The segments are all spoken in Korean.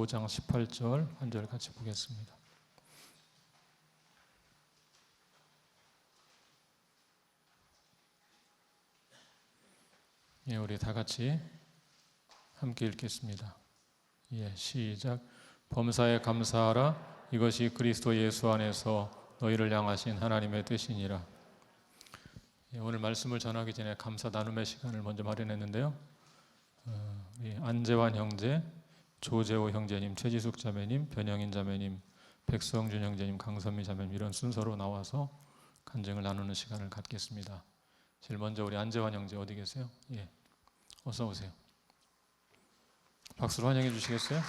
5장 18절 한 절 같이 보겠습니다. 예, 우리 다 같이 함께 읽겠습니다. 예, 시작. 범사에 감사하라. 이것이 그리스도 예수 안에서 너희를 향하신 하나님의 뜻이니라. 예, 오늘 말씀을 전하기 전에 감사 나눔의 시간을 먼저 마련했는데요. 우리 안재환 형제, 조재호 형제님, 최지숙 자매님, 변영인 자매님, 백성준 형제님, 강선미 자매님 이런 순서로 나와서 간증을 나누는 시간을 갖겠습니다. 제일 먼저 우리 안재환 형제 어디 계세요? 예, 어서 오세요. 박수로 환영해 주시겠어요?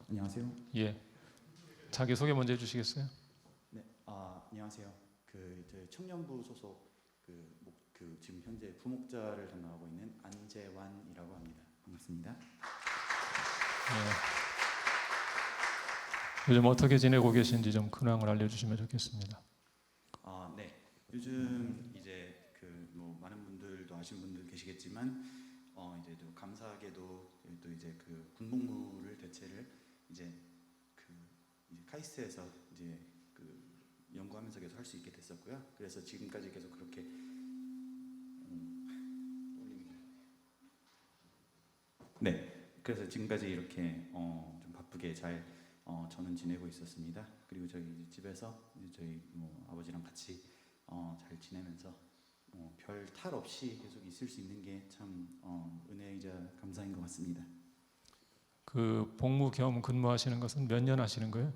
안녕하세요. 예, 자기 소개 먼저 해주시겠어요? 네, 안녕하세요. 저희 청년부 소속 지금 현재 부목자를 담당하고 있는 안재환이라고 합니다. 반갑습니다. 예. 요즘 어떻게 지내고 계신지 좀 근황을 알려주시면 좋겠습니다. 네. 요즘 이제 많은 분들도 아시는 분들 계시겠지만 이제 또 감사하게도 또 이제 군복무를 대체를 이제 카이스트에서 이제 연구하면서 계속 할 수 있게 됐었고요. 그래서 지금까지 계속 그렇게 그래서 지금까지 이렇게 좀 바쁘게 잘 저는 지내고 있었습니다. 그리고 저희 이제 집에서 이제 저희 아버지랑 같이 잘 지내면서 별 탈 없이 계속 있을 수 있는 게 참 은혜이자 감사인 것 같습니다. 그 복무 겸 근무하시는 것은 몇 년 하시는 거예요?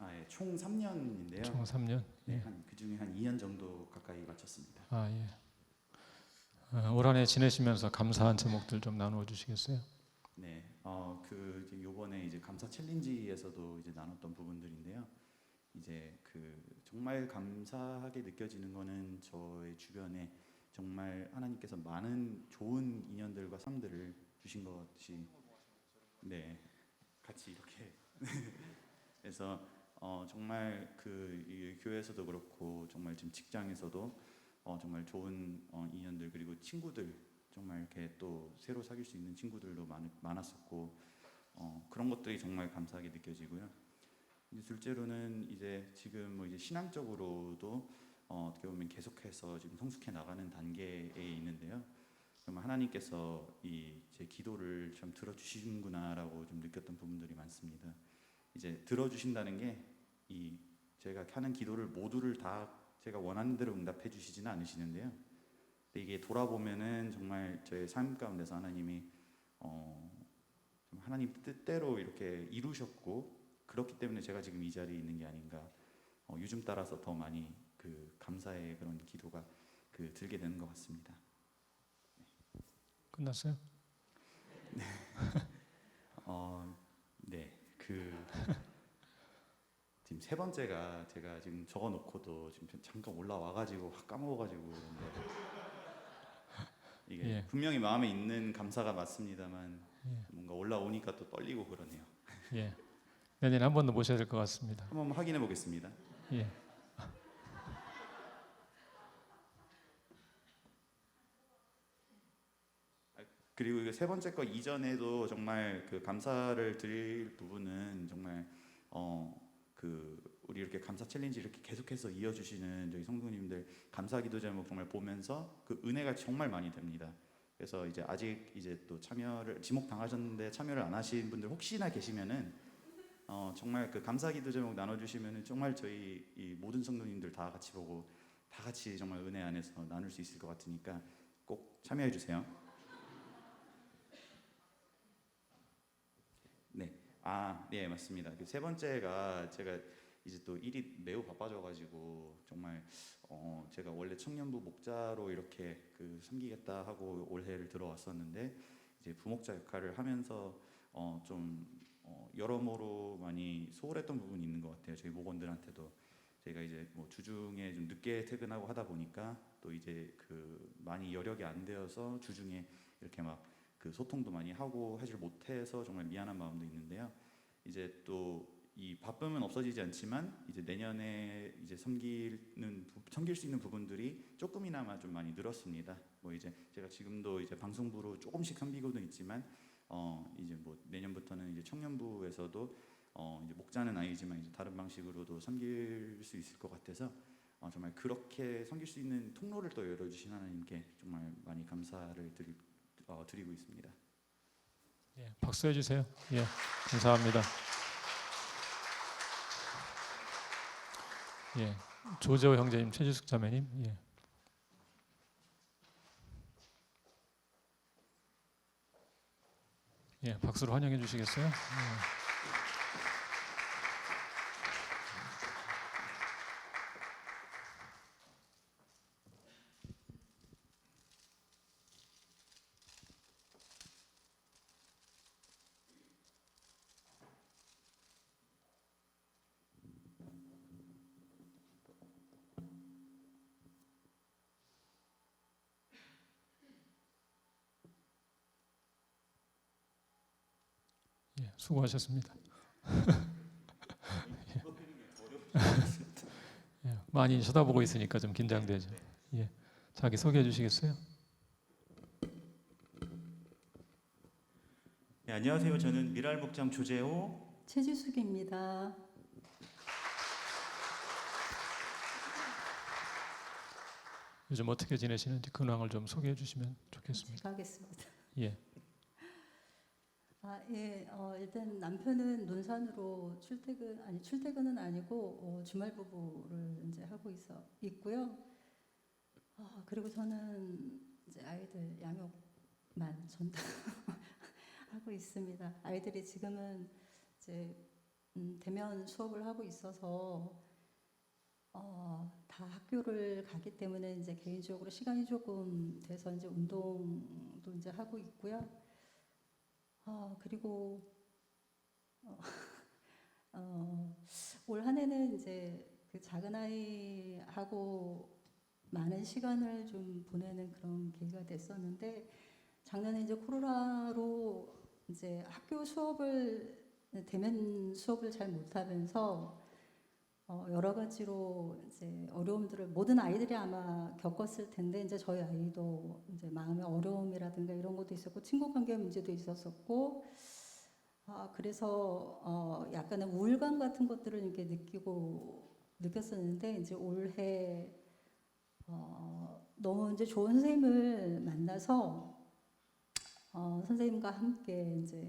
예, 총 3년인데요. 총 3년? 예. 그 중에 한 2년 정도 가까이 마쳤습니다. 예. 올 한 해 지내시면서 감사한 제목들 좀 나누어 주시겠어요? 네, 요번에 이제 감사 챌린지에서도 이제 나눴던 부분들인데요. 이제 정말 감사하게 느껴지는 거는 저의 주변에 정말 하나님께서 많은 좋은 인연들과 삶들을 주신 것이 같이 이렇게 그래서 정말 이 교회에서도 그렇고 정말 지금 직장에서도 정말 좋은 인연들 그리고 친구들 정말 이렇게 또 새로 사귈 수 있는 친구들도 많았었고 그런 것들이 정말 감사하게 느껴지고요. 이제 둘째로는 이제 지금 이제 신앙적으로도 어떻게 보면 계속해서 지금 성숙해 나가는 단계에 있는데요. 정말 하나님께서 제 기도를 참 들어주시는구나라고 좀 느꼈던 부분들이 많습니다. 이제 들어주신다는 게 제가 하는 기도를 모두를 다 제가 원하는 대로 응답해 주시지는 않으시는데요. 근데 이게 돌아보면은 정말 저의 삶 가운데서 하나님이 좀 하나님 뜻대로 이렇게 이루셨고 그렇기 때문에 제가 지금 이 자리에 있는 게 아닌가. 요즘 따라서 더 많이 감사의 그런 기도가 들게 되는 것 같습니다. 끝났어요? 네. 네. 지금 세 번째가 제가 지금 적어놓고도 지금 잠깐 올라와가지고 확 까먹어가지고 그런데 이게 예. 분명히 마음에 있는 감사가 맞습니다만 예. 뭔가 올라오니까 또 떨리고 그러네요. 예. 내년에 한 번 더 모셔야 될 것 같습니다. 한번 확인해 보겠습니다. 예. 그리고 이거 세 번째 거 이전에도 정말 감사를 드릴 부분은 정말 우리 이렇게 감사 챌린지 이렇게 계속해서 이어주시는 저희 성도님들 감사기도 제목 정말 보면서 은혜가 정말 많이 됩니다. 그래서 이제 아직 이제 또 참여를 지목 당하셨는데 참여를 안 하신 분들 혹시나 계시면은 정말 감사기도 제목 나눠주시면은 정말 저희 이 모든 성도님들 다 같이 보고 다 같이 정말 은혜 안에서 나눌 수 있을 것 같으니까 꼭 참여해 주세요. 네, 맞습니다. 세 번째가 제가 이제 또 일이 매우 바빠져가지고 정말 제가 원래 청년부 목자로 이렇게 섬기겠다 하고 올해를 들어왔었는데 이제 부목자 역할을 하면서 좀 여러모로 많이 소홀했던 부분이 있는 것 같아요. 저희 목원들한테도 제가 이제 주중에 좀 늦게 퇴근하고 하다 보니까 또 이제 많이 여력이 안 되어서 주중에 이렇게 막 소통도 많이 하고 하질 못해서 정말 미안한 마음도 있는데요. 이제 또 이 바쁨은 없어지지 않지만 이제 내년에 이제 섬길 수 있는 부분들이 조금이나마 좀 많이 늘었습니다. 뭐 이제 제가 지금도 이제 방송부로 조금씩 섬기고는 있지만 이제 뭐 내년부터는 이제 청년부에서도 이제 목자는 아니지만 이제 다른 방식으로도 섬길 수 있을 것 같아서 정말 그렇게 섬길 수 있는 통로를 또 열어주신 하나님께 정말 많이 감사를 드리고 있습니다. 예, 박수해 주세요. 예, 감사합니다. 예, 조재호 형제님, 최지숙 자매님, 예. 예, 박수로 환영해 주시겠어요? 예. 예, 수고하셨습니다. 예, 많이 쳐다보고 있으니까 좀 긴장되죠. 예, 자기 소개해 주시겠어요? 네, 안녕하세요. 저는 미랄 목장 조재호. 최지숙입니다. 요즘 어떻게 지내시는지 근황을 좀 소개해 주시면 좋겠습니다. 제가 하겠습니다. 예, 예, 일단 남편은 논산으로 출퇴근은 아니고 주말 부부를 이제 하고 있고요. 그리고 저는 이제 아이들 양육만 전담하고 있습니다. 아이들이 지금은 이제 대면 수업을 하고 있어서 다 학교를 가기 때문에 이제 개인적으로 시간이 조금 돼서 이제 운동도 이제 하고 있고요. 그리고 올 한 해는 이제 그 작은 아이하고 많은 시간을 좀 보내는 그런 계기가 됐었는데, 작년에 이제 코로나로 이제 대면 수업을 잘 못하면서 여러 가지로 이제 어려움들을 모든 아이들이 아마 겪었을 텐데, 이제 저희 아이도 이제 마음의 어려움이라든가 이런 것도 있었고, 친구 관계 문제도 있었었고, 그래서 약간의 우울감 같은 것들을 이렇게 느꼈었는데, 이제 올해 너무 이제 좋은 선생님을 만나서 선생님과 함께 이제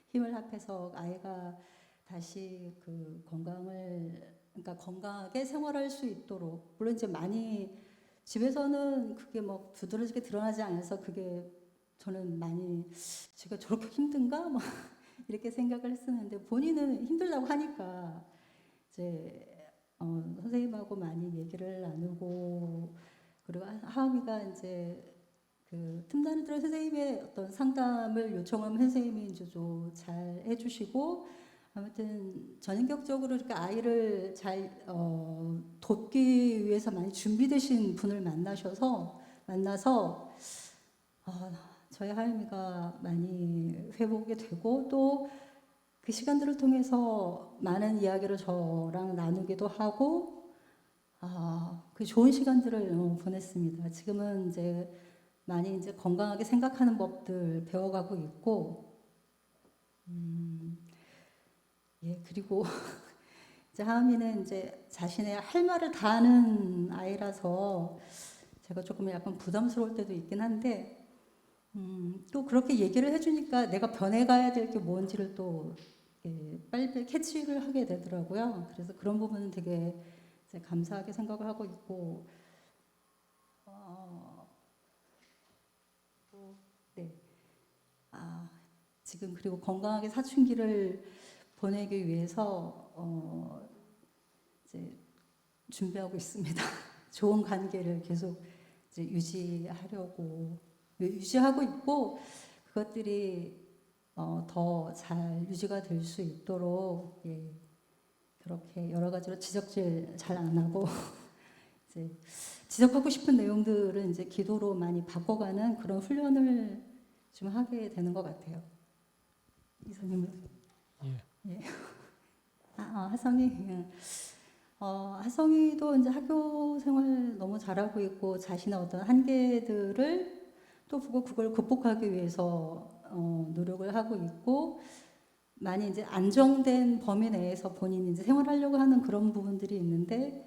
힘을 합해서 아이가 다시 그 그러니까 건강하게 생활할 수 있도록, 물론 이제 많이 집에서는 그게 뭐 두드러지게 드러나지 않아서 그게 저는 많이 제가 저렇게 힘든가 뭐 이렇게 생각을 했었는데, 본인은 힘들다고 하니까 이제 선생님하고 많이 얘기를 나누고, 그리고 하은이가 이제 그 틈나는 대로 선생님의 어떤 상담을 요청하면 선생님이 이제 좀 잘 해주시고, 아무튼 전인격적으로 이렇게 아이를 잘 돕기 위해서 많이 준비되신 분을 만나서 저희 하임이가 많이 회복이 되고, 또 그 시간들을 통해서 많은 이야기를 저랑 나누기도 하고, 그 좋은 시간들을 보냈습니다. 지금은 이제 많이 이제 건강하게 생각하는 법들 배워가고 있고, 예, 그리고 이제 하은이는 이제 자신의 할 말을 다 하는 아이라서 제가 조금 약간 부담스러울 때도 있긴 한데, 또 그렇게 얘기를 해주니까 내가 변해가야 될 게 뭔지를 또 빨리 캐치를 하게 되더라고요. 그래서 그런 부분은 되게 이제 감사하게 생각을 하고 있고, 네. 지금 그리고 건강하게 사춘기를 보내기 위해서 이제 준비하고 있습니다. 좋은 관계를 계속 이제 유지하고 있고, 그것들이 더 잘 유지가 될 수 있도록, 예, 그렇게 여러 가지로 지적질 잘 안 하고 이제 지적하고 싶은 내용들은 이제 기도로 많이 바꿔가는 그런 훈련을 좀 하게 되는 것 같아요. 이사님은? 예. 예. 하성이. 예. 하성이도 이제 학교 생활 너무 잘하고 있고 자신의 어떤 한계들을 또 그걸 극복하기 위해서 노력을 하고 있고 많이 이제 안정된 범위 내에서 본인이 이제 생활하려고 하는 그런 부분들이 있는데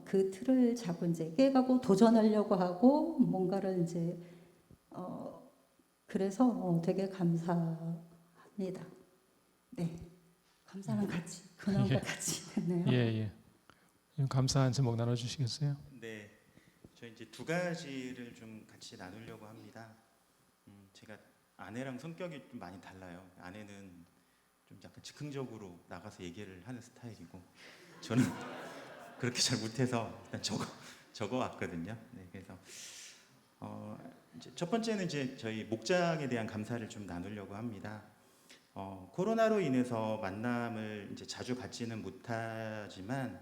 그 틀을 자꾸 이제 깨가고 도전하려고 하고 뭔가를 이제 그래서 되게 감사합니다. 네, 감사는 같이 근황과 같이 됐네요. 예. 감사한 제목 나눠주시겠어요? 네, 저 이제 두 가지를 좀 같이 나누려고 합니다. 제가 아내랑 성격이 좀 많이 달라요. 아내는 좀 약간 즉흥적으로 나가서 얘기를 하는 스타일이고 저는 그렇게 잘 못해서 일단 적어 왔거든요. 네, 그래서 이제 첫 번째는 이제 저희 목장에 대한 감사를 좀 나누려고 합니다. 코로나로 인해서 만남을 이제 자주 갖지는 못하지만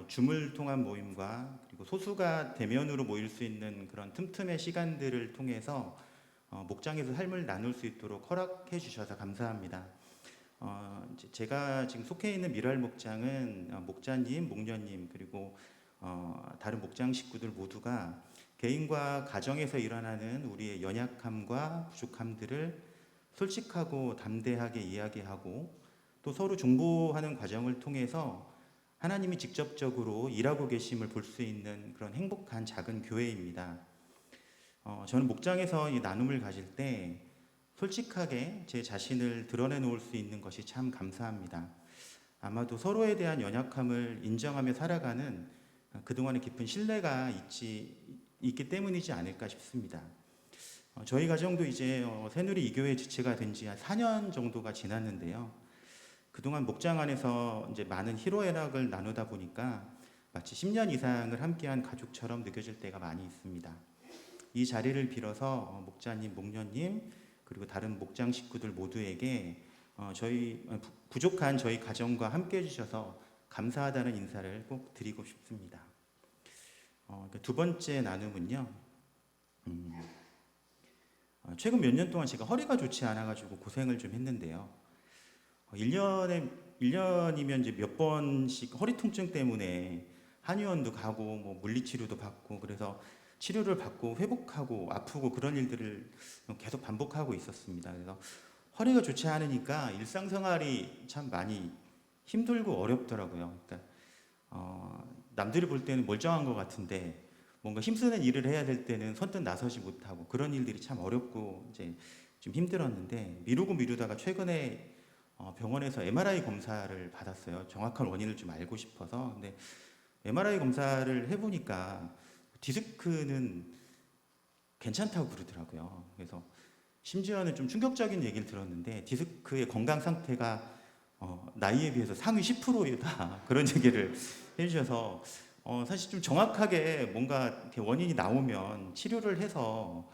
줌을 통한 모임과 그리고 소수가 대면으로 모일 수 있는 그런 틈틈의 시간들을 통해서 목장에서 삶을 나눌 수 있도록 허락해 주셔서 감사합니다. 이제 제가 지금 속해 있는 미랄 목장은 목자님, 목녀님 그리고 다른 목장 식구들 모두가 개인과 가정에서 일어나는 우리의 연약함과 부족함들을 솔직하고 담대하게 이야기하고 또 서로 중보하는 과정을 통해서 하나님이 직접적으로 일하고 계심을 볼 수 있는 그런 행복한 작은 교회입니다. 저는 목장에서 이 나눔을 가질 때 솔직하게 제 자신을 드러내 놓을 수 있는 것이 참 감사합니다. 아마도 서로에 대한 연약함을 인정하며 살아가는 그동안의 깊은 신뢰가 있기 때문이지 않을까 싶습니다. 저희 가정도 이제 새누리 이교회 지체가 된 지 한 4년 정도가 지났는데요. 그동안 목장 안에서 이제 많은 희로애락을 나누다 보니까 마치 10년 이상을 함께한 가족처럼 느껴질 때가 많이 있습니다. 이 자리를 빌어서 목자님, 목녀님 그리고 다른 목장 식구들 모두에게 부족한 저희 가정과 함께 해주셔서 감사하다는 인사를 꼭 드리고 싶습니다. 두 번째 나눔은요. 최근 몇 년 동안 제가 허리가 좋지 않아가지고 고생을 좀 했는데요. 1년이면 이제 몇 번씩 허리 통증 때문에 한의원도 가고 뭐 물리치료도 받고 그래서 치료를 받고 회복하고 아프고 그런 일들을 계속 반복하고 있었습니다. 그래서 허리가 좋지 않으니까 일상생활이 참 많이 힘들고 어렵더라고요. 그러니까 남들이 볼 때는 멀쩡한 것 같은데 뭔가 힘쓰는 일을 해야 될 때는 선뜻 나서지 못하고 그런 일들이 참 어렵고 이제 좀 힘들었는데 미루다가 최근에 병원에서 MRI 검사를 받았어요. 정확한 원인을 좀 알고 싶어서. 근데 MRI 검사를 해보니까 디스크는 괜찮다고 그러더라고요. 그래서 심지어는 좀 충격적인 얘기를 들었는데 디스크의 건강 상태가 나이에 비해서 상위 10%이다 그런 얘기를 해주셔서 사실 좀 정확하게 뭔가 이렇게 원인이 나오면 치료를 해서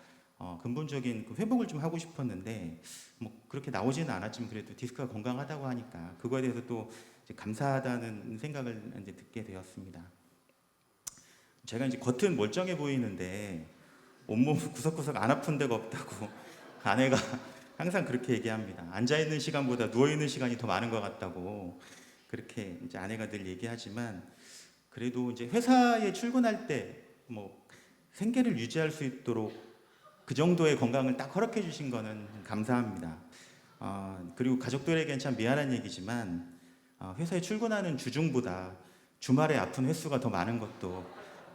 근본적인 그 회복을 좀 하고 싶었는데 뭐 그렇게 나오지는 않았지만 그래도 디스크가 건강하다고 하니까 그거에 대해서 또 이제 감사하다는 생각을 이제 듣게 되었습니다. 제가 이제 겉은 멀쩡해 보이는데 온몸 구석구석 안 아픈 데가 없다고 아내가 항상 그렇게 얘기합니다. 앉아 있는 시간보다 누워 있는 시간이 더 많은 것 같다고 그렇게 이제 아내가 늘 얘기하지만 그래도 이제 회사에 출근할 때 뭐 생계를 유지할 수 있도록 그 정도의 건강을 딱 허락해 주신 거는 감사합니다. 그리고 가족들에겐 참 미안한 얘기지만 회사에 출근하는 주중보다 주말에 아픈 횟수가 더 많은 것도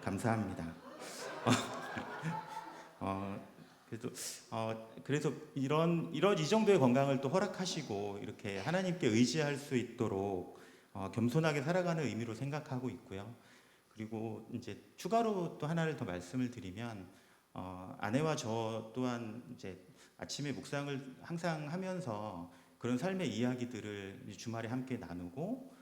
감사합니다. 그래서 이 정도의 건강을 또 허락하시고 이렇게 하나님께 의지할 수 있도록 겸손하게 살아가는 의미로 생각하고 있고요. 그리고 이제 추가로 또 하나를 더 말씀을 드리면 아내와 저 또한 이제 아침에 묵상을 항상 하면서 그런 삶의 이야기들을 주말에 함께 나누고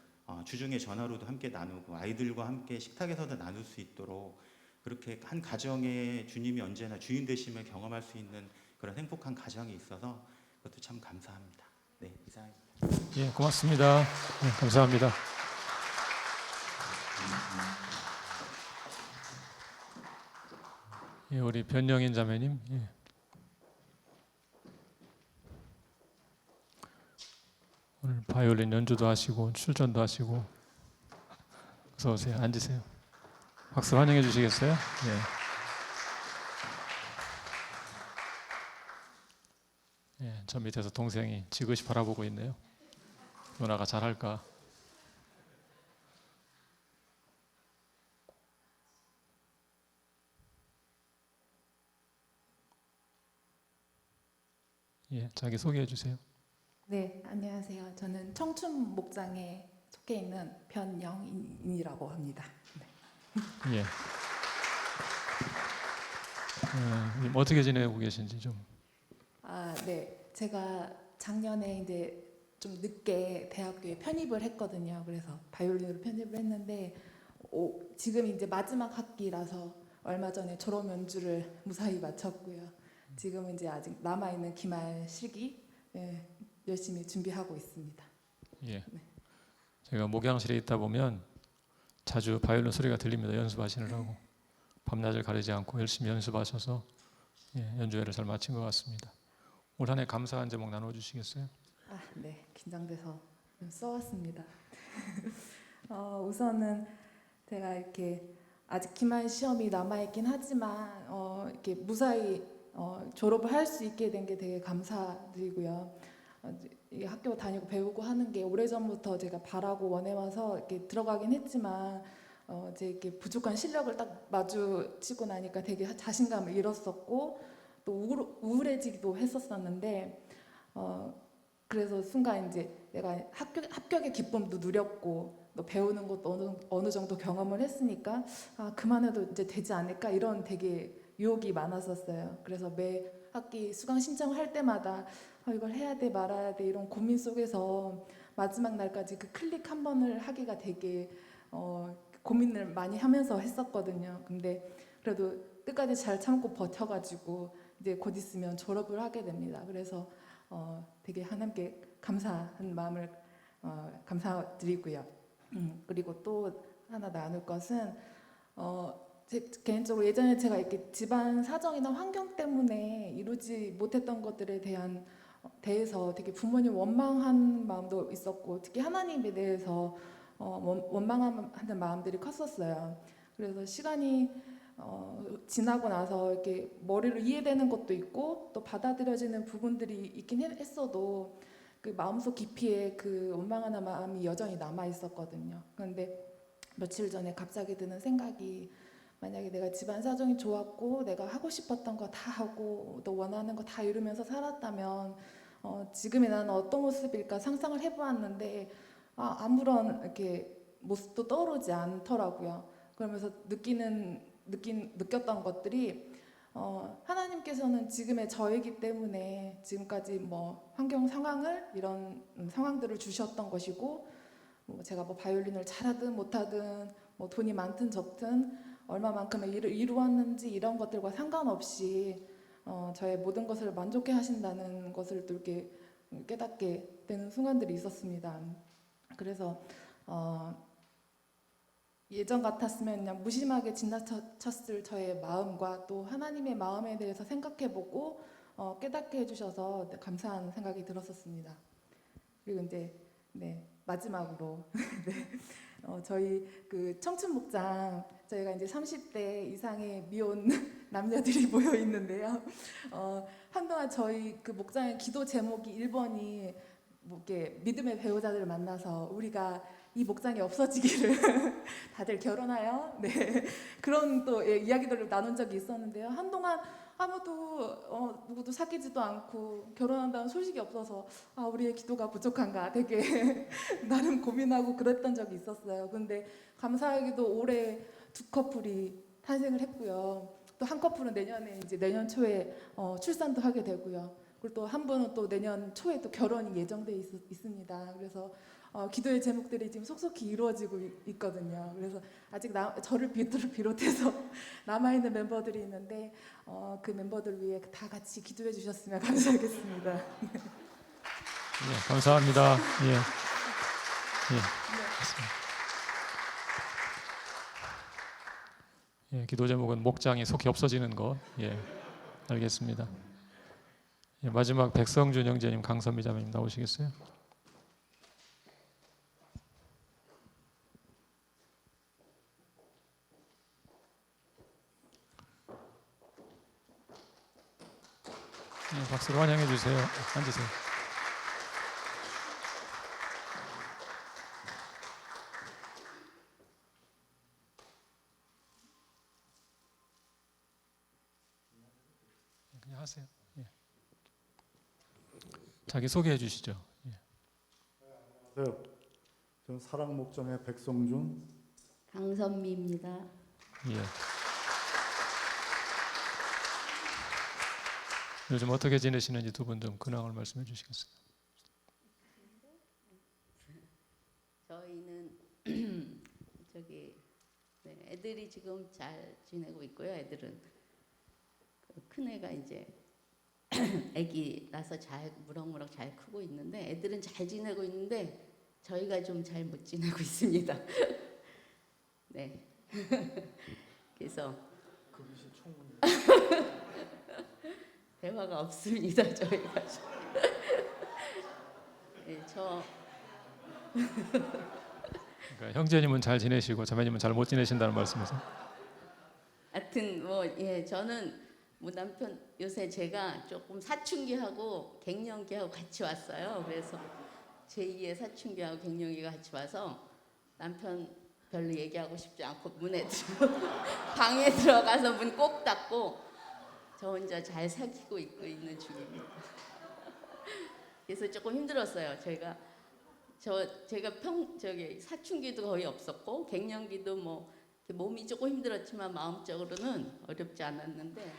주중에 전화로도 함께 나누고 아이들과 함께 식탁에서도 나눌 수 있도록 그렇게 한 가정에 주님이 언제나 주인 되심을 경험할 수 있는 그런 행복한 가정이 있어서 그것도 참 감사합니다. 네, 이상입니다. 예, 고맙습니다. 네, 감사합니다. 예, 우리 변영인 자매님. 예. 오늘 바이올린 연주도 하시고 출전도 하시고 어서 오세요. 앉으세요. 박수 환영해 주시겠어요? 저 밑에서 동생이 지그시 바라보고 있네요. 누나가 잘할까? 자기 소개해 주세요. 네, 안녕하세요. 저는 청춘 목장에 속해 있는 변영인이라고 합니다. 네. 어떻게 지내고 계신지 좀. 네. 제가 작년에 이제 좀 늦게 대학교에 편입을 했거든요. 그래서 바이올린으로 편입을 했는데 지금 이제 마지막 학기라서 얼마 전에 졸업 연주를 무사히 마쳤고요. 지금은 이제 아직 남아 있는 기말 실기 열심히 준비하고 있습니다. 제가 목양실에 있다 보면 자주 바이올린 소리가 들립니다. 연습하시느라고 밤낮을 가리지 않고 열심히 연습하셔서 연주회를 잘 마친 것 같습니다. 올 한 해 감사한 제목 나눠주시겠어요? 네, 긴장돼서 좀 써왔습니다. 우선은 제가 이렇게 아직 기말 시험이 남아 있긴 하지만 이렇게 무사히 졸업을 할 수 있게 된 게 되게 감사드리고요. 이 학교 다니고 배우고 하는 게 오래전부터 제가 바라고 원해와서 이렇게 들어가긴 했지만 제 이렇게 부족한 실력을 딱 마주치고 나니까 되게 자신감을 잃었었고 또 우울해지기도 했었었는데 그래서 순간 이제 내가 합격의 기쁨도 누렸고 또 배우는 것도 어느 정도 경험을 했으니까 그만해도 이제 되지 않을까 이런 되게 유혹이 많았었어요. 그래서 매 학기 수강 신청할 때마다 이걸 해야 돼 말아야 돼 이런 고민 속에서 마지막 날까지 그 클릭 한 번을 하기가 되게 고민을 많이 하면서 했었거든요. 근데 그래도 끝까지 잘 참고 버텨가지고 이제 곧 있으면 졸업을 하게 됩니다. 그래서 되게 하나님께 감사한 마음을 감사드리고요. 그리고 또 하나 나눌 것은 개인적으로 예전에 제가 이렇게 집안 사정이나 환경 때문에 이루지 못했던 것들에 대해서 되게 부모님 원망한 마음도 있었고 특히 하나님에 대해서 원망하는 마음들이 컸었어요. 그래서 시간이 지나고 나서 이렇게 머리로 이해되는 것도 있고 또 받아들여지는 부분들이 있긴 했어도 그 마음속 깊이에 그 원망하는 마음이 여전히 남아 있었거든요. 그런데 며칠 전에 갑자기 드는 생각이 만약에 내가 집안 사정이 좋았고 내가 하고 싶었던 거 다 하고 또 원하는 거 다 이루면서 살았다면 지금의 나는 어떤 모습일까 상상을 해보았는데 아무런 이렇게 모습도 떠오르지 않더라고요. 그러면서 느꼈던 것들이 하나님께서는 지금의 저이기 때문에 지금까지 뭐 환경 상황을 이런 상황들을 주셨던 것이고 제가 뭐 바이올린을 잘하든 못하든 뭐 돈이 많든 적든 얼마만큼의 일을 이루었는지 이런 것들과 상관없이 저의 모든 것을 만족해 하신다는 것을 또 이렇게 깨닫게 되는 순간들이 있었습니다. 그래서 예전 같았으면 그냥 무심하게 지나쳤을 저의 마음과 또 하나님의 마음에 대해서 생각해보고 깨닫게 해주셔서 감사한 생각이 들었었습니다. 그리고 이제 마지막으로 저희 그 청춘 목장 저희가 이제 30대 이상의 미혼 남녀들이 모여 있는데요. 한동안 저희 그 목장의 기도 제목이 1번이 뭐 이렇게 믿음의 배우자들을 만나서 우리가 이 목장이 없어지기를 다들 결혼하여 그런 또 이야기들을 나눈 적이 있었는데요. 한동안 아무도 누구도 사귀지도 않고 결혼한다는 소식이 없어서 우리의 기도가 부족한가 되게 나름 고민하고 그랬던 적이 있었어요. 근데 감사하게도 올해 2커플이 탄생을 했고요. 또 한 커플은 내년 초에 출산도 하게 되고요. 그리고 또 한 분은 또 내년 초에 또 결혼이 예정돼 있습니다. 그래서 기도의 제목들이 지금 속속히 이루어지고 있거든요. 그래서 아직 저를 비롯해서 남아있는 멤버들이 있는데 그 멤버들 위해 다 같이 기도해 주셨으면 감사하겠습니다. 감사합니다. 기도 제목은 목장이 속히 없어지는 것. 알겠습니다. 마지막 백성준 형제님, 강선미 자매님 나오시겠어요? 예, 박수로 환영해 주세요. 앉으세요. 그냥 하세요. 예. 자기 소개해 주시죠. 예. 안녕하세요. 저는 사랑 목장의 백성준. 강선미입니다. 예. 요즘 어떻게 지내시는지 두 분 좀 근황을 말씀해 주시겠어요? 저희는 애들이 지금 잘 지내고 있고요. 애들은 큰 애가 이제 아기라서 잘 무럭무럭 잘 크고 있는데 애들은 잘 지내고 있는데 저희가 좀 잘 못 지내고 있습니다. 네. 그래서 대화가 없습니다. 저희가. 네, 그러니까 형제님은 잘 지내시고 자매님은 잘 못 지내신다는 말씀이세요? 하여튼 저는 남편 요새 제가 조금 사춘기하고 갱년기하고 같이 왔어요. 그래서 제2의 사춘기하고 갱년기가 같이 와서 남편 별로 얘기하고 싶지 않고 방에 들어가서 문 꼭 닫고 저 혼자 잘 사귀고 있는 중입니다. 그래서 조금 힘들었어요. 제가 사춘기도 거의 없었고 갱년기도 몸이 조금 힘들었지만 마음적으로는 어렵지 않았는데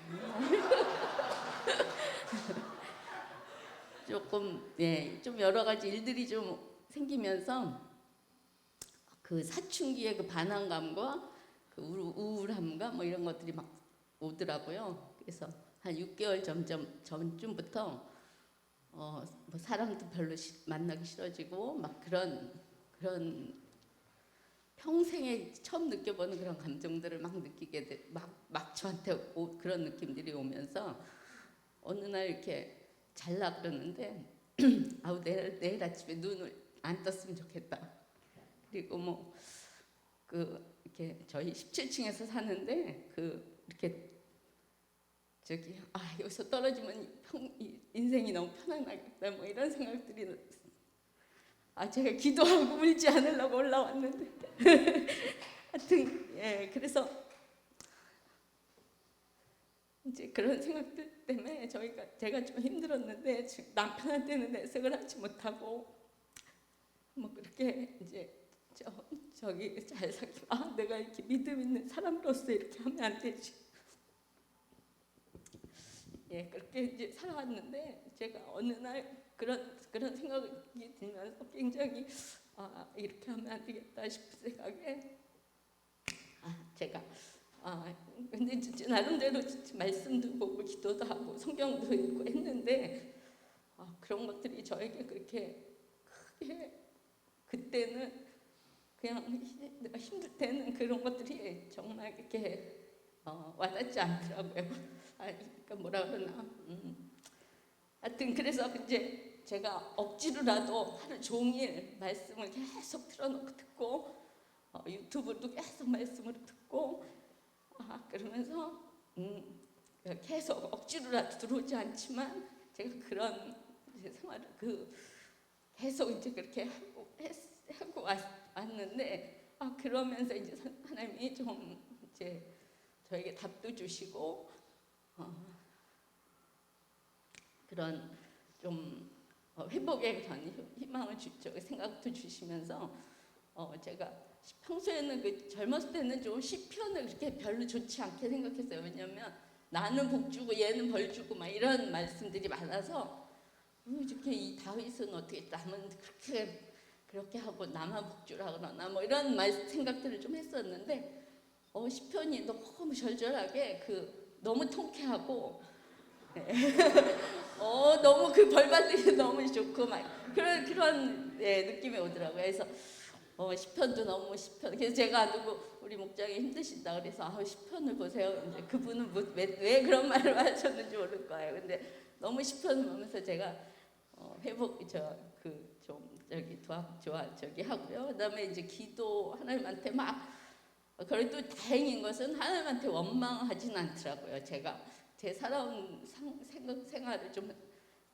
좀 여러 가지 일들이 좀 생기면서 그 사춘기의 그 반항감과 그 우울함과 이런 것들이 막 오더라고요. 그래서 한 6개월 전쯤부터 사람도 별로 만나기 싫어지고 막 그런 평생에 처음 느껴보는 그런 감정들을 막 느끼게 막 저한테 그런 느낌들이 오면서 어느 날 이렇게 잘라 그러는데 아우 내일 아침에 눈을 안 떴으면 좋겠다. 그리고 이렇게 저희 17층에서 사는데 이렇게 여기서 떨어지면 인생이 너무 편안하겠다 이런 생각들이 제가 기도하고 울지 않으려고 올라왔는데 하여튼 그래서 이제 그런 생각들 때문에 제가 좀 힘들었는데 남편한테는 내색을 하지 못하고 그렇게 이제 저기 잘 살기 내가 이렇게 믿음 있는 사람으로서 이렇게 하면 안 되지. 그렇게 이제 살아왔는데 제가 어느 날 그런 생각이 들면서 굉장히 이렇게 하면 안 되겠다 싶은 생각에 제가 근데 진짜 나름대로 말씀도 보고 기도도 하고 성경도 읽고 했는데 그런 것들이 저에게 그렇게 크게 그때는 그냥 내가 힘들 때는 그런 것들이 정말 이렇게 와닿지 않더라고요. 그러니까 뭐라 그러나 하여튼 그래서 이제 제가 억지로라도 하루 종일 말씀을 계속 틀어놓고 듣고 유튜브도 계속 말씀을 듣고 그러면서 계속 억지로라도 들어오지 않지만 제가 그런 생활을 계속 이제 그렇게 하고 왔는데 그러면서 이제 하나님이 좀 이제 저에게 답도 주시고 그런 좀 회복의 그런 희망을 생각도 주시면서 제가 평소에는 젊었을 때는 좀 시편을 그렇게 별로 좋지 않게 생각했어요. 왜냐하면 나는 복 주고 얘는 벌 주고 막 이런 말씀들이 많아서 이렇게 이 다윗은 어떻게 남은 그렇게 하고 나만 복 주라 그러나 이런 생각들을 좀 했었는데 시편이 너무 절절하게 너무 통쾌하고 너무 벌 받으기 너무 좋고 막 그런 느낌이 오더라고요. 그래서 시편도 너무 그래서 제가 우리 목장이 힘드신다 그래서 시편을 보세요. 이제 그분은 왜 그런 말을 하셨는지 모를 거예요. 근데 너무 시편을 보면서 제가 회복 하고요. 그다음에 이제 기도 하나님한테 그래도 다행인 것은 하나님한테 원망하진 않더라고요. 제가 제 살아온 생활을 좀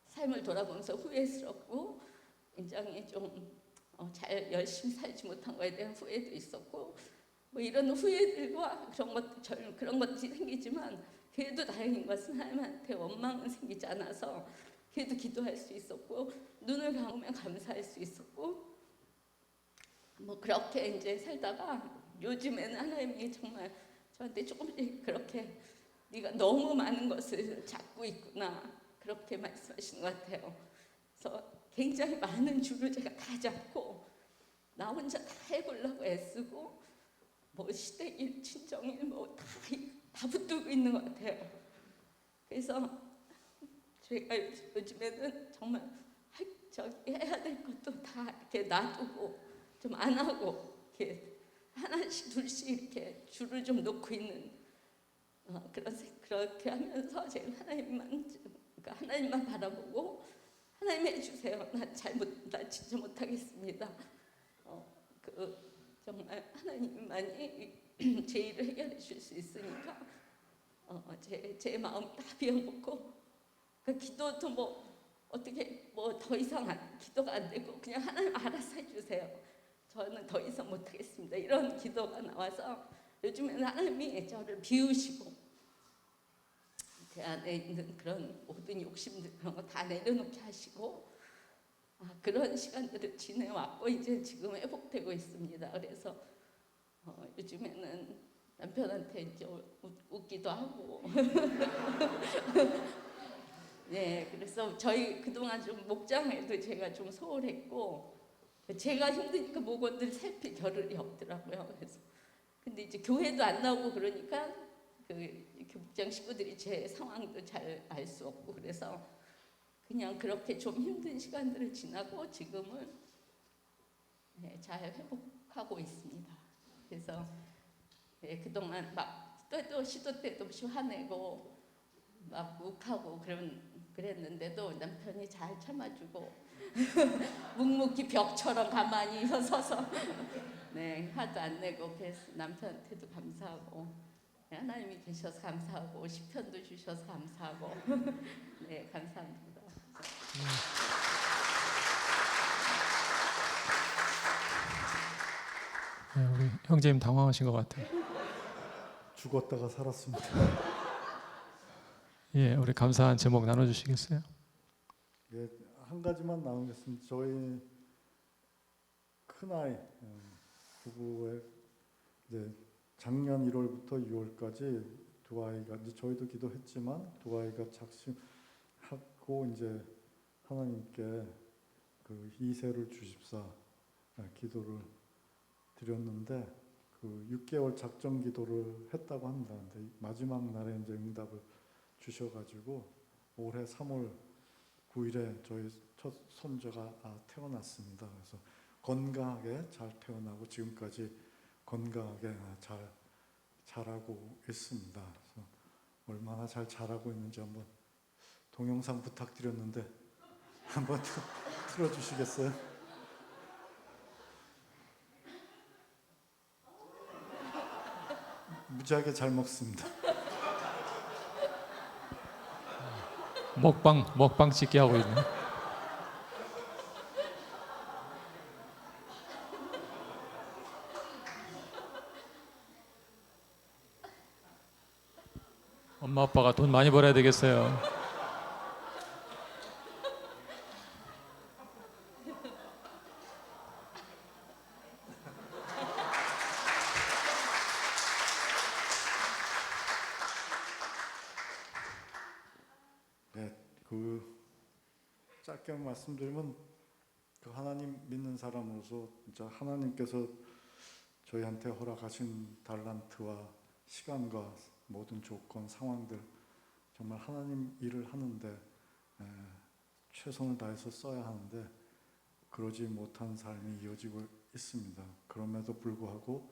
삶을 돌아보면서 후회스럽고 굉장히 좀 잘 열심히 살지 못한 거에 대한 후회도 있었고 뭐 이런 후회들과 그런 것들이 생기지만 그래도 다행인 것은 하나님한테 원망은 생기지 않아서 그래도 기도할 수 있었고 눈을 감으면 감사할 수 있었고 뭐 그렇게 이제 살다가 요즘에는 하나님이 정말 저한테 조금씩 그렇게 네가 너무 많은 것을 잡고 있구나 그렇게 말씀하시는 것 같아요. 그래서 굉장히 많은 줄을 제가 다 잡고 나 혼자 다 해보려고 애쓰고 뭐 시댁일 친정일 뭐 다 붙들고 있는 것 같아요. 그래서 제가 요즘에는 정말 저기 해야 될 것도 다 이렇게 놔두고 좀 안 하고 이렇게 하나씩 둘씩 이렇게 줄을 좀 놓고 있는 그렇게 하면서 제가 그러니까 하나님만 바라보고 하나님 해주세요. 나 진짜 못하겠습니다. 정말 하나님만이 제 일을 해결해 줄 수 있으니까 제 마음 다 비워놓고 그 기도도 뭐 어떻게 뭐 더 이상 기도가 안 되고 그냥 하나님 알아서 해주세요. 저는 더 이상 못하겠습니다. 이런 기도가 나와서 요즘에는 하나님이 저를 비우시고 제 안에 있는 그런 모든 욕심들 그런 거 다 내려놓게 하시고 그런 시간들을 지내왔고 이제 지금 회복되고 있습니다. 그래서 요즘에는 남편한테 이제 웃기도 하고 네, 그래서 저희 그동안 좀 목장에도 제가 좀 소홀했고 제가 힘드니까 목원들 살필 겨를이 없더라고요. 그래서 근데 이제 교회도 안 나오고 그러니까 이렇게 목장 식구들이 제 상황도 잘 알 수 없고 그래서 그냥 그렇게 좀 힘든 시간들을 지나고 지금은 네, 잘 회복하고 있습니다. 그래서 네, 그동안 막 또 시도 때도 없이 화내고 막 욱하고 그랬는데도 남편이 잘 참아주고 묵묵히 벽처럼 가만히 서서 네, 화도 안 내고 그래서 남편한테도 감사하고 네, 하나님이 계셔서 감사하고 시편도 주셔서 감사하고 네, 감사합니다. 네, 우리 형제님 당황하신 것 같아요. 죽었다가 살았습니다. 예, 우리 감사한 제목 나눠주시겠어요? 예, 한 가지만 나누겠습니다. 저희 큰아이 부부의 이제 작년 1월부터 6월까지 두 아이가 이제 저희도 기도했지만 두 아이가 작심하고 이제 하나님께 그 이세를 주십사 기도를 드렸는데 그 6개월 작정 기도를 했다고 합니다. 근데 마지막 날에 이제 응답을 주셔가지고 올해 3월 9일에 저희 첫 손자가 태어났습니다. 그래서 건강하게 잘 태어나고 지금까지 건강하게 잘 자라고 있습니다. 그래서 얼마나 잘 자라고 있는지 한번 동영상 부탁드렸는데 한번 틀어주시겠어요? 무지하게 잘 먹습니다. 먹방 찍기 하고 있네. 엄마 아빠가 돈 많이 벌어야 되겠어요. 네, 그 짧게 말씀드리면 그 하나님 믿는 사람으로서 진짜 하나님께서 저희한테 허락하신 달란트와 시간과 모든 조건 상황들 정말 하나님 일을 하는데 최선을 다해서 써야 하는데 그러지 못한 삶이 이어지고 있습니다. 그럼에도 불구하고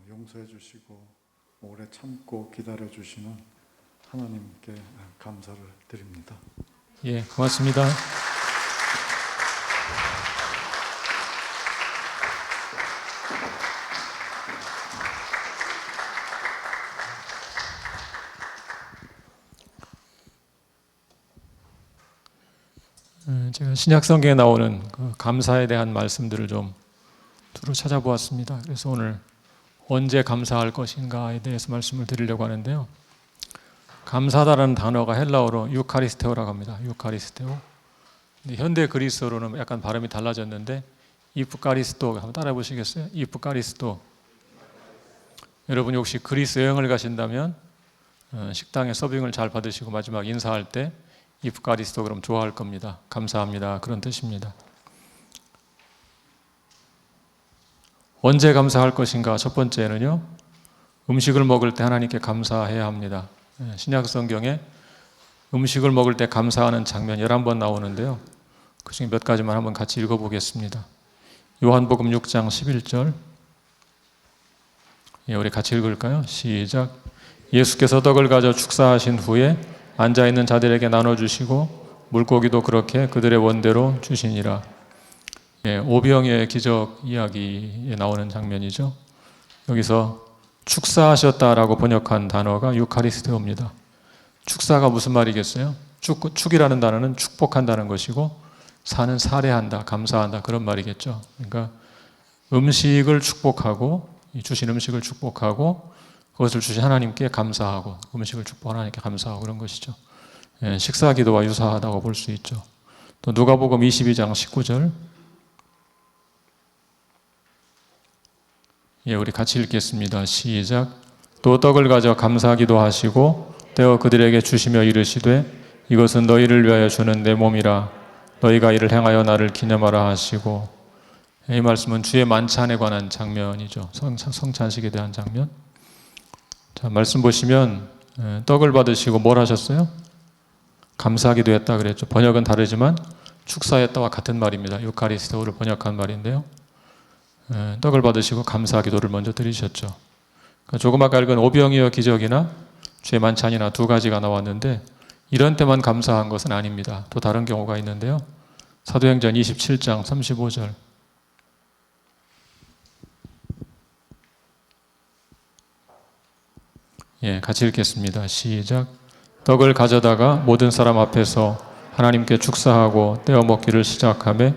용서해 주시고 오래 참고 기다려 주시는 하나님께 감사를 드립니다. 예, 고맙습니다. 제가 신약 성경에 나오는 그 감사에 대한 말씀들을 좀 두루 찾아보았습니다. 그래서 오늘 언제 감사할 것인가에 대해서 말씀을 드리려고 하는데요. 감사다라는 단어가 헬라어로 유카리스테오라고 합니다. 유카리스테오. 근데 현대 그리스어로는 약간 발음이 달라졌는데 이프카리스토 한번 따라해 보시겠어요? 이프카리스토. 여러분이 혹시 그리스 여행을 가신다면 식당에 서빙을 잘 받으시고 마지막 인사할 때 이프카리스토 그럼 좋아할 겁니다. 감사합니다. 그런 뜻입니다. 언제 감사할 것인가? 첫 번째는요. 음식을 먹을 때 하나님께 감사해야 합니다. 신약 성경에 음식을 먹을 때 감사하는 장면 11번 나오는데요. 그 중에 몇 가지만 한번 같이 읽어보겠습니다. 요한복음 6장 11절. 우리 같이 읽을까요? 시작. 예수께서 떡을 가져 축사하신 후에 앉아있는 자들에게 나눠주시고 물고기도 그렇게 그들의 원대로 주시니라. 오병이어의 기적 이야기에 나오는 장면이죠. 여기서 축사하셨다라고 번역한 단어가 유카리스테오입니다. 축사가 무슨 말이겠어요? 축이라는 단어는 축복한다는 것이고 사는 살해한다, 감사한다 그런 말이겠죠. 그러니까 음식을 축복하고 주신 음식을 축복하고 그것을 주신 하나님께 감사하고 음식을 축복한 하나님께 감사하고 그런 것이죠. 식사 기도와 유사하다고 볼 수 있죠. 또 누가복음 22장 19절. 우리 같이 읽겠습니다. 시작. 또 떡을 가져 감사기도 하시고 떼어 그들에게 주시며 이르시되 이것은 너희를 위하여 주는 내 몸이라 너희가 이를 행하여 나를 기념하라 하시고. 이 말씀은 주의 만찬에 관한 장면이죠. 성찬식에 대한 장면. 자, 말씀 보시면 떡을 받으시고 뭘 하셨어요? 감사하기도 했다 그랬죠. 번역은 다르지만 축사했다와 같은 말입니다. 유카리스토를 번역한 말인데요. 떡을 받으시고 감사 기도를 먼저 드리셨죠. 그러니까 조금 아까 읽은 오병이어 기적이나 주의 만찬이나 두 가지가 나왔는데 이런 때만 감사한 것은 아닙니다. 또 다른 경우가 있는데요. 사도행전 27장 35절. 같이 읽겠습니다. 시작. 떡을 가져다가 모든 사람 앞에서 하나님께 축사하고 떼어 먹기를 시작하며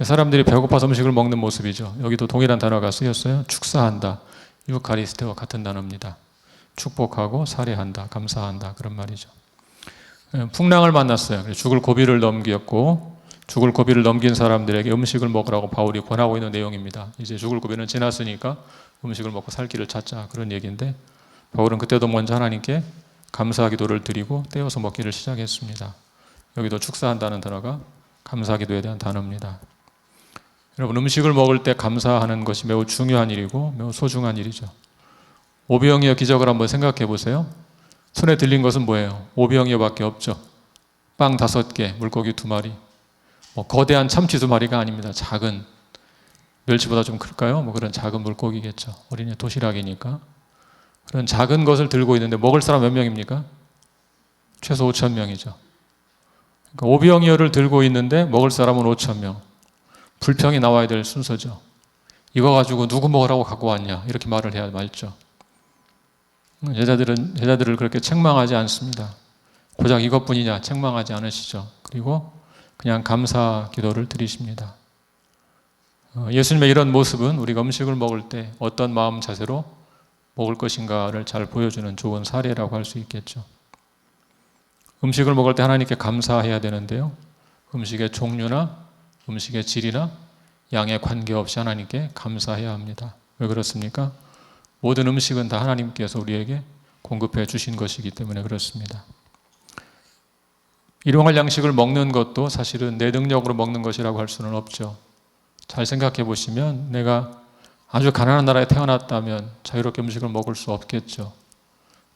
사람들이 배고파서 음식을 먹는 모습이죠. 여기도 동일한 단어가 쓰였어요. 축사한다. 유카리스테와 같은 단어입니다. 축복하고 살해한다, 감사한다 그런 말이죠. 풍랑을 만났어요. 죽을 고비를 넘겼고 죽을 고비를 넘긴 사람들에게 음식을 먹으라고 바울이 권하고 있는 내용입니다. 이제 죽을 고비는 지났으니까 음식을 먹고 살 길을 찾자 그런 얘기인데 바울은 그때도 먼저 하나님께 감사 기도를 드리고 떼어서 먹기를 시작했습니다. 여기도 축사한다는 단어가 감사 기도에 대한 단어입니다. 여러분 음식을 먹을 때 감사하는 것이 매우 중요한 일이고 매우 소중한 일이죠. 오병이어 기적을 한번 생각해 보세요. 손에 들린 것은 뭐예요? 오병이어밖에 없죠. 빵 5개, 물고기 2마리. 거대한 참치 2마리가 아닙니다. 작은 멸치보다 좀 클까요? 그런 작은 물고기겠죠. 어린이 도시락이니까. 그런 작은 것을 들고 있는데 먹을 사람 몇 명입니까? 최소 5,000명이죠. 그러니까 오병이어를 들고 있는데 먹을 사람은 5,000명. 불평이 나와야 될 순서죠. 이거 가지고 누구 먹으라고 갖고 왔냐 이렇게 말을 해야 맞죠. 제자들을 그렇게 책망하지 않습니다. 고작 이것뿐이냐 책망하지 않으시죠. 그리고 그냥 감사 기도를 드리십니다. 예수님의 이런 모습은 우리가 음식을 먹을 때 어떤 마음 자세로 먹을 것인가를 잘 보여주는 좋은 사례라고 할 수 있겠죠. 음식을 먹을 때 하나님께 감사해야 되는데요. 음식의 종류나 음식의 질이나 양에 관계없이 하나님께 감사해야 합니다. 왜 그렇습니까? 모든 음식은 다 하나님께서 우리에게 공급해 주신 것이기 때문에 그렇습니다. 일용할 양식을 먹는 것도 사실은 내 능력으로 먹는 것이라고 할 수는 없죠. 잘 생각해 보시면 내가 아주 가난한 나라에 태어났다면 자유롭게 음식을 먹을 수 없겠죠.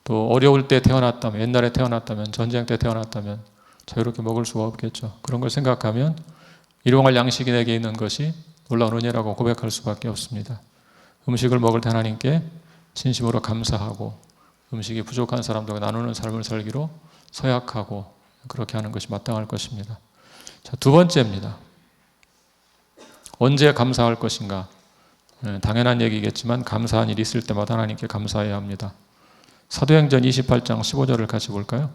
또 어려울 때 태어났다면, 옛날에 태어났다면, 전쟁 때 태어났다면 자유롭게 먹을 수가 없겠죠. 그런 걸 생각하면 일용할 양식이 내게 있는 것이 놀라운 은혜라고 고백할 수밖에 없습니다. 음식을 먹을 때 하나님께 진심으로 감사하고 음식이 부족한 사람들과 나누는 삶을 살기로 서약하고 그렇게 하는 것이 마땅할 것입니다. 자, 두 번째입니다. 언제 감사할 것인가? 당연한 얘기겠지만 감사한 일이 있을 때마다 하나님께 감사해야 합니다. 사도행전 28장 15절을 같이 볼까요?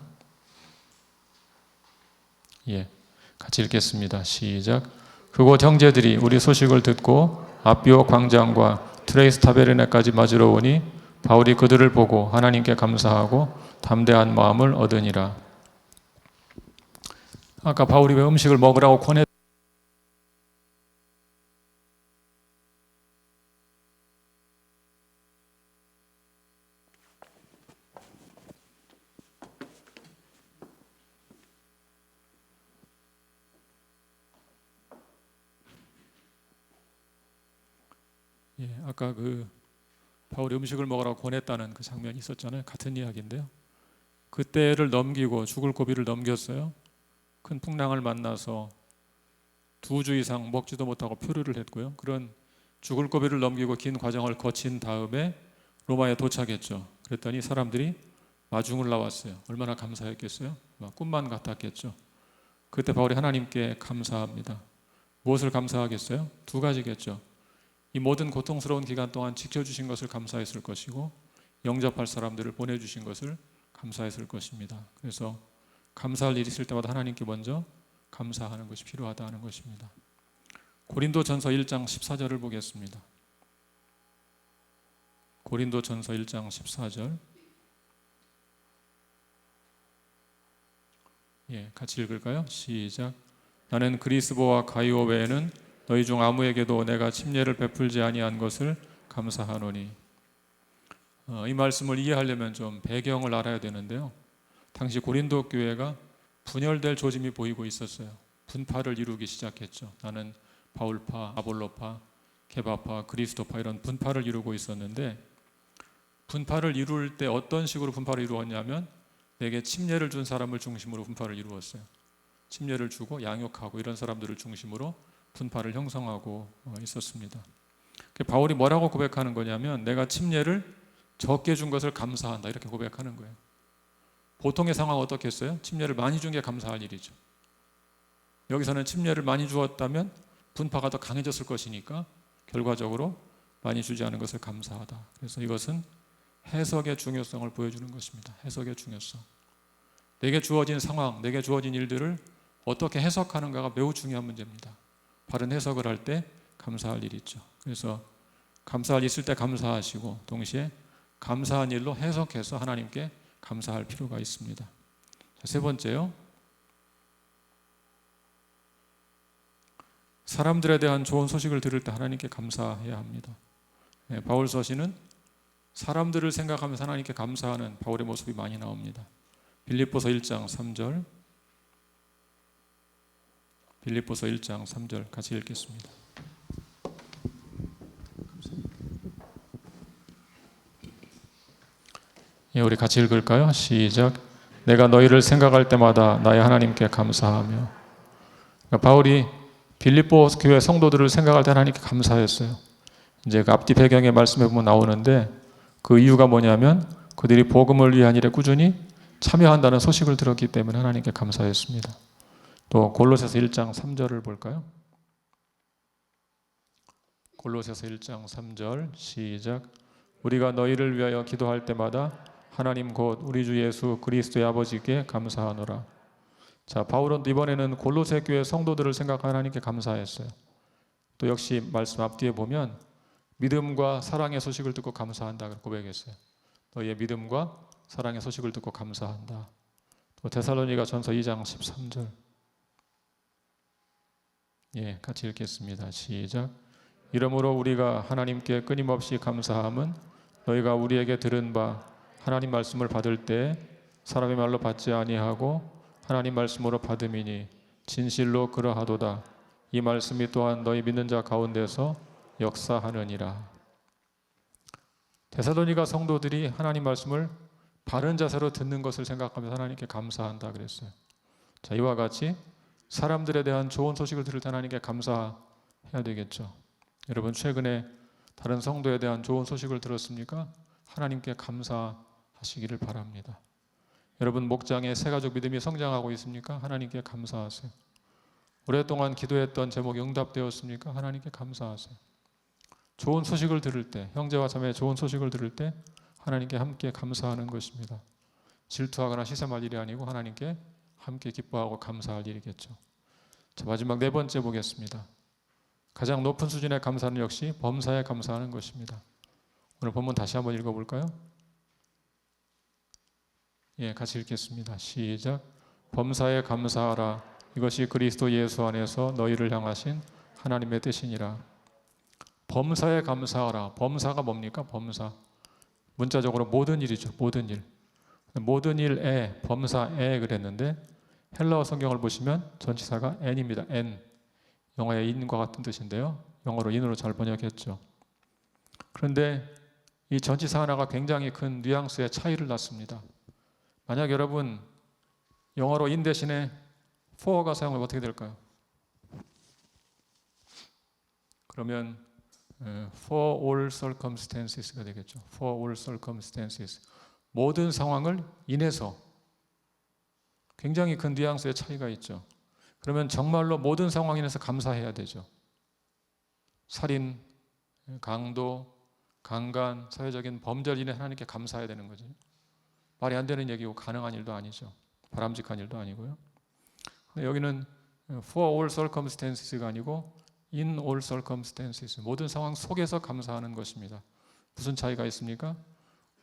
같이 읽겠습니다. 시작. 그곳 형제들이 우리 소식을 듣고 아비오 광장과 트레이스 타베르네까지 맞으러 오니 바울이 그들을 보고 하나님께 감사하고 담대한 마음을 얻으니라. 아까 바울이 왜 음식을 먹으라고 권했 아까 바울이 음식을 먹으라고 권했다는 그 장면이 있었잖아요. 같은 이야기인데요. 그때를 넘기고 죽을 고비를 넘겼어요. 큰 풍랑을 만나서 2주 이상 먹지도 못하고 표류를 했고요. 그런 죽을 고비를 넘기고 긴 과정을 거친 다음에 로마에 도착했죠. 그랬더니 사람들이 마중을 나왔어요. 얼마나 감사했겠어요? 꿈만 같았겠죠. 그때 바울이 하나님께 감사합니다. 무엇을 감사하겠어요? 2가지겠죠. 이 모든 고통스러운 기간 동안 지켜주신 것을 감사했을 것이고 영접할 사람들을 보내주신 것을 감사했을 것입니다. 그래서 감사할 일이 있을 때마다 하나님께 먼저 감사하는 것이 필요하다는 것입니다. 고린도전서 1장 14절을 보겠습니다. 고린도전서 1장 14절. 같이 읽을까요? 시작. 나는 그리스보와 가이오 외에는 너희 중 아무에게도 내가 침례를 베풀지 아니한 것을 감사하노니. 이 말씀을 이해하려면 좀 배경을 알아야 되는데요. 당시 고린도 교회가 분열될 조짐이 보이고 있었어요. 분파를 이루기 시작했죠. 나는 바울파, 아볼로파, 게바파, 그리스도파 이런 분파를 이루고 있었는데 분파를 이룰 때 어떤 식으로 분파를 이루었냐면 내게 침례를 준 사람을 중심으로 분파를 이루었어요. 침례를 주고 양육하고 이런 사람들을 중심으로 분파를 형성하고 있었습니다. 바울이 뭐라고 고백하는 거냐면 내가 침례를 적게 준 것을 감사한다 이렇게 고백하는 거예요. 보통의 상황은 어떻겠어요? 침례를 많이 준 게 감사할 일이죠. 여기서는 침례를 많이 주었다면 분파가 더 강해졌을 것이니까 결과적으로 많이 주지 않은 것을 감사하다. 그래서 이것은 해석의 중요성을 보여주는 것입니다. 해석의 중요성. 내게 주어진 상황, 내게 주어진 일들을 어떻게 해석하는가가 매우 중요한 문제입니다. 바른 해석을 할 때 감사할 일이 있죠. 그래서 감사할 일 있을 때 감사하시고 동시에 감사한 일로 해석해서 하나님께 감사할 필요가 있습니다. 세 번째요. 사람들에 대한 좋은 소식을 들을 때 하나님께 감사해야 합니다. 바울 서신은 사람들을 생각하면서 하나님께 감사하는 바울의 모습이 많이 나옵니다. 빌립보서 1장 3절. 빌립보서 1장 3절 같이 읽겠습니다. 우리 같이 읽을까요? 시작. 내가 너희를 생각할 때마다 나의 하나님께 감사하며. 그러니까 바울이 빌립보 교회 성도들을 생각할 때 하나님께 감사했어요. 이제 그 앞뒤 배경의 말씀에 보면 나오는데 그 이유가 뭐냐면 그들이 복음을 위한 일에 꾸준히 참여한다는 소식을 들었기 때문에 하나님께 감사했습니다. 또 골로새서 1장 3절을 볼까요? 골로새서 1장 3절 시작. 우리가 너희를 위하여 기도할 때마다 하나님 곧 우리 주 예수 그리스도의 아버지께 감사하노라. 자, 바울은 이번에는 골로새 교회 성도들을 생각하는 하나님께 감사했어요. 또 역시 말씀 앞뒤에 보면 믿음과 사랑의 소식을 듣고 감사한다 고백했어요. 너희의 믿음과 사랑의 소식을 듣고 감사한다. 또 데살로니가 전서 2장 13절. 같이 읽겠습니다. 시작. 이러므로 우리가 하나님께 끊임없이 감사함은 너희가 우리에게 들은 바 하나님 말씀을 받을 때 사람의 말로 받지 아니하고 하나님 말씀으로 받음이니 진실로 그러하도다. 이 말씀이 또한 너희 믿는 자 가운데서 역사하느니라. 데살로니가 성도들이 하나님 말씀을 바른 자세로 듣는 것을 생각하면서 하나님께 감사한다 그랬어요. 자, 이와 같이 사람들에 대한 좋은 소식을 들을 때 하나님께 감사해야 되겠죠. 여러분 최근에 다른 성도에 대한 좋은 소식을 들었습니까? 하나님께 감사하시기를 바랍니다. 여러분 목장의 새가족 믿음이 성장하고 있습니까? 하나님께 감사하세요. 오랫동안 기도했던 제목이 응답되었습니까? 하나님께 감사하세요. 좋은 소식을 들을 때, 형제와 자매의 좋은 소식을 들을 때 하나님께 함께 감사하는 것입니다. 질투하거나 시샘할 일이 아니고 하나님께 함께 기뻐하고 감사할 일이겠죠. 자, 마지막 네 번째 보겠습니다. 가장 높은 수준의 감사는 역시 범사에 감사하는 것입니다. 오늘 본문 다시 한번 읽어볼까요? 예, 같이 읽겠습니다. 시작. 범사에 감사하라. 이것이 그리스도 예수 안에서 너희를 향하신 하나님의 뜻이니라. 범사에 감사하라. 범사가 뭡니까? 범사. 문자적으로 모든 일이죠. 모든 일. 모든 일에 범사에 그랬는데 헬라어 성경을 보시면 전치사가 n입니다. n. 영어의 in과 같은 뜻인데요. 영어로 in으로 잘 번역했죠. 그런데 이 전치사 하나가 굉장히 큰 뉘앙스의 차이를 낳습니다. 만약 여러분 영어로 in 대신에 for가 사용하면 어떻게 될까요? 그러면 for all circumstances가 되겠죠. for all circumstances. 모든 상황을 인해서. 굉장히 큰 뉘앙스의 차이가 있죠. 그러면 정말로 모든 상황 인해서 감사해야 되죠. 살인, 강도, 강간, 사회적인 범죄를 인해 하나님께 감사해야 되는 거죠. 말이 안 되는 얘기고 가능한 일도 아니죠. 바람직한 일도 아니고요. 근데 여기는 for all circumstances가 아니고 in all circumstances. 모든 상황 속에서 감사하는 것입니다. 무슨 차이가 있습니까?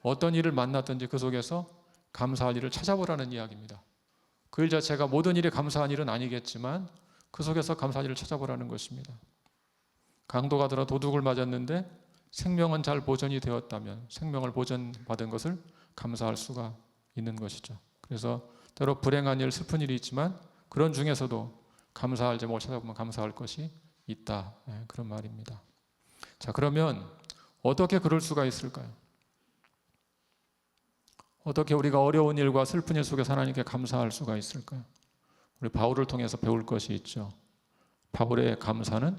어떤 일을 만났든지 그 속에서 감사할 일을 찾아보라는 이야기입니다. 그 일 자체가 모든 일에 감사한 일은 아니겠지만 그 속에서 감사할 일을 찾아보라는 것입니다. 강도가 들어 도둑을 맞았는데 생명은 잘 보존이 되었다면 생명을 보존받은 것을 감사할 수가 있는 것이죠. 그래서 때로 불행한 일, 슬픈 일이 있지만 그런 중에서도 감사할 제목을 찾아보면 감사할 것이 있다. 그런 말입니다. 자, 그러면 어떻게 그럴 수가 있을까요? 어떻게 우리가 어려운 일과 슬픈 일 속에서 하나님께 감사할 수가 있을까요? 우리 바울을 통해서 배울 것이 있죠. 바울의 감사는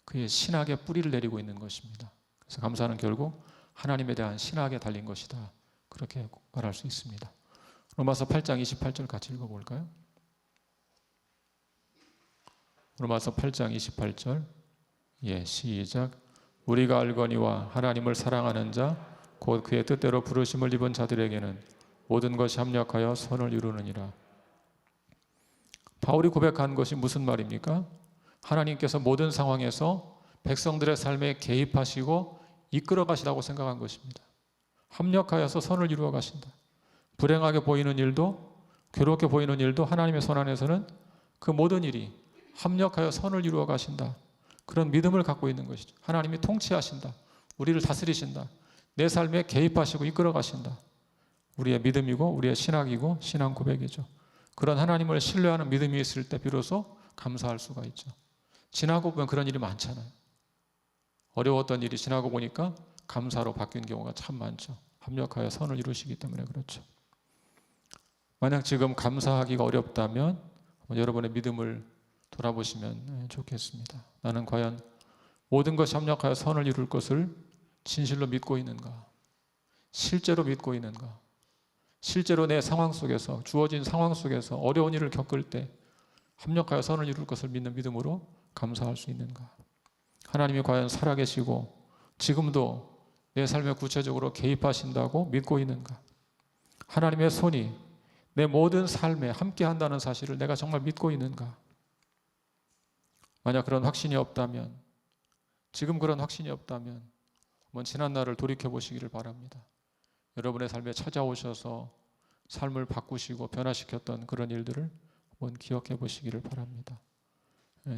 그의 신학에 뿌리를 내리고 있는 것입니다. 그래서 감사는 결국 하나님에 대한 신학에 달린 것이다. 그렇게 말할 수 있습니다. 로마서 8장 28절 같이 읽어볼까요? 로마서 8장 28절. 예, 시작. 우리가 알거니와 하나님을 사랑하는 자 곧 그의 뜻대로 부르심을 입은 자들에게는 모든 것이 합력하여 선을 이루느니라. 바울이 고백한 것이 무슨 말입니까? 하나님께서 모든 상황에서 백성들의 삶에 개입하시고 이끌어 가시라고 생각한 것입니다. 합력하여서 선을 이루어 가신다. 불행하게 보이는 일도 괴롭게 보이는 일도 하나님의 손 안에서는 그 모든 일이 합력하여 선을 이루어 가신다. 그런 믿음을 갖고 있는 것이죠. 하나님이 통치하신다. 우리를 다스리신다. 내 삶에 개입하시고 이끌어 가신다. 우리의 믿음이고 우리의 신학이고 신앙 고백이죠. 그런 하나님을 신뢰하는 믿음이 있을 때 비로소 감사할 수가 있죠. 지나고 보면 그런 일이 많잖아요. 어려웠던 일이 지나고 보니까 감사로 바뀐 경우가 참 많죠. 합력하여 선을 이루시기 때문에 그렇죠. 만약 지금 감사하기가 어렵다면 여러분의 믿음을 돌아보시면 좋겠습니다. 나는 과연 모든 것이 합력하여 선을 이룰 것을 진실로 믿고 있는가? 실제로 믿고 있는가? 실제로 내 상황 속에서 주어진 상황 속에서 어려운 일을 겪을 때 합력하여 선을 이룰 것을 믿는 믿음으로 감사할 수 있는가? 하나님이 과연 살아계시고 지금도 내 삶에 구체적으로 개입하신다고 믿고 있는가? 하나님의 손이 내 모든 삶에 함께 한다는 사실을 내가 정말 믿고 있는가? 만약 그런 확신이 없다면, 지금 그런 확신이 없다면 한번 지난 날을 돌이켜 보시기를 바랍니다. 여러분의 삶에 찾아오셔서 삶을 바꾸시고 변화시켰던 그런 일들을 한번 기억해 보시기를 바랍니다.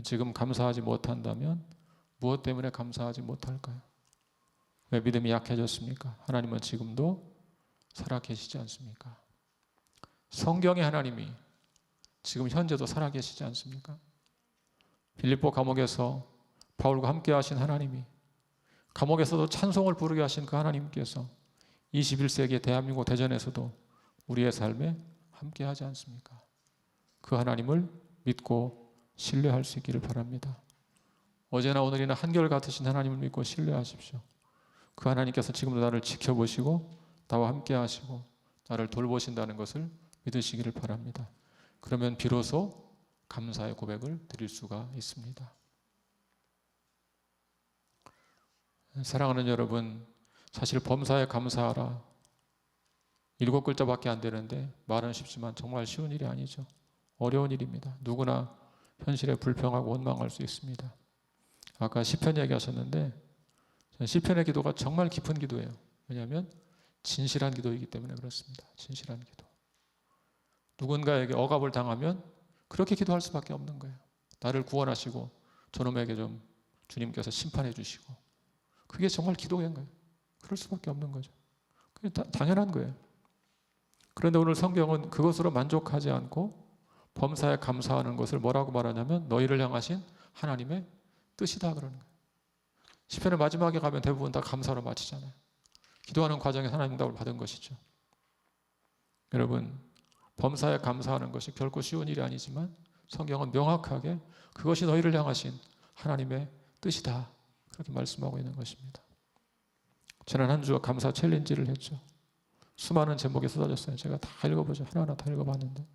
지금 감사하지 못한다면 무엇 때문에 감사하지 못할까요? 왜 믿음이 약해졌습니까? 하나님은 지금도 살아계시지 않습니까? 성경의 하나님이 지금 현재도 살아계시지 않습니까? 빌립보 감옥에서 바울과 함께 하신 하나님이, 감옥에서도 찬송을 부르게 하신 그 하나님께서 21세기 대한민국 대전에서도 우리의 삶에 함께 하지 않습니까? 그 하나님을 믿고 신뢰할 수 있기를 바랍니다. 어제나 오늘이나 한결같으신 하나님을 믿고 신뢰하십시오. 그 하나님께서 지금도 나를 지켜보시고 나와 함께 하시고 나를 돌보신다는 것을 믿으시기를 바랍니다. 그러면 비로소 감사의 고백을 드릴 수가 있습니다. 사랑하는 여러분, 사실 범사에 감사하라 7글자밖에 안 되는데 말은 쉽지만 정말 쉬운 일이 아니죠. 어려운 일입니다. 누구나 현실에 불평하고 원망할 수 있습니다. 아까 시편 얘기하셨는데 저는 시편의 기도가 정말 깊은 기도예요. 왜냐하면 진실한 기도이기 때문에 그렇습니다. 진실한 기도. 누군가에게 억압을 당하면 그렇게 기도할 수밖에 없는 거예요. 나를 구원하시고 저놈에게 좀 주님께서 심판해 주시고, 그게 정말 기도인 거예요. 그럴 수밖에 없는 거죠. 그게 당연한 거예요. 그런데 오늘 성경은 그것으로 만족하지 않고 범사에 감사하는 것을 뭐라고 말하냐면 너희를 향하신 하나님의 뜻이다 그러는 거예요. 시편의 마지막에 가면 대부분 다 감사로 마치잖아요. 기도하는 과정에 하나님 응답을 받은 것이죠. 여러분, 범사에 감사하는 것이 결코 쉬운 일이 아니지만 성경은 명확하게 그것이 너희를 향하신 하나님의 뜻이다 그렇게 말씀하고 있는 것입니다. 지난 한 주 감사 챌린지를 했죠. 수많은 제목이 쏟아졌어요. 제가 다 읽어보죠. 하나하나 다 읽어봤는데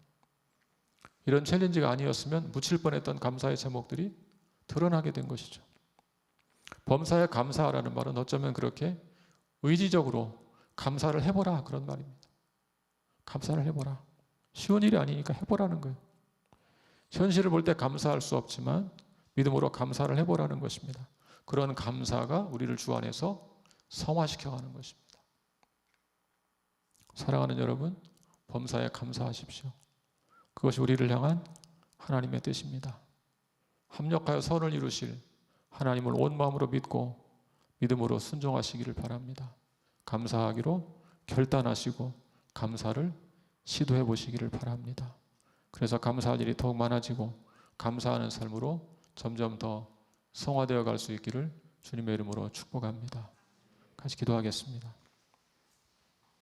이런 챌린지가 아니었으면 묻힐 뻔했던 감사의 제목들이 드러나게 된 것이죠. 범사에 감사하라는 말은 어쩌면 그렇게 의지적으로 감사를 해보라 그런 말입니다. 감사를 해보라. 쉬운 일이 아니니까 해보라는 거예요. 현실을 볼 때 감사할 수 없지만 믿음으로 감사를 해보라는 것입니다. 그런 감사가 우리를 주 안에서 성화시켜가는 것입니다. 사랑하는 여러분, 범사에 감사하십시오. 그것이 우리를 향한 하나님의 뜻입니다. 합력하여 선을 이루실 하나님을 온 마음으로 믿고 믿음으로 순종하시기를 바랍니다. 감사하기로 결단하시고 감사를 시도해 보시기를 바랍니다. 그래서 감사할 일이 더욱 많아지고 감사하는 삶으로 점점 더 성화되어 갈 수 있기를 주님의 이름으로 축복합니다. 같이 기도하겠습니다.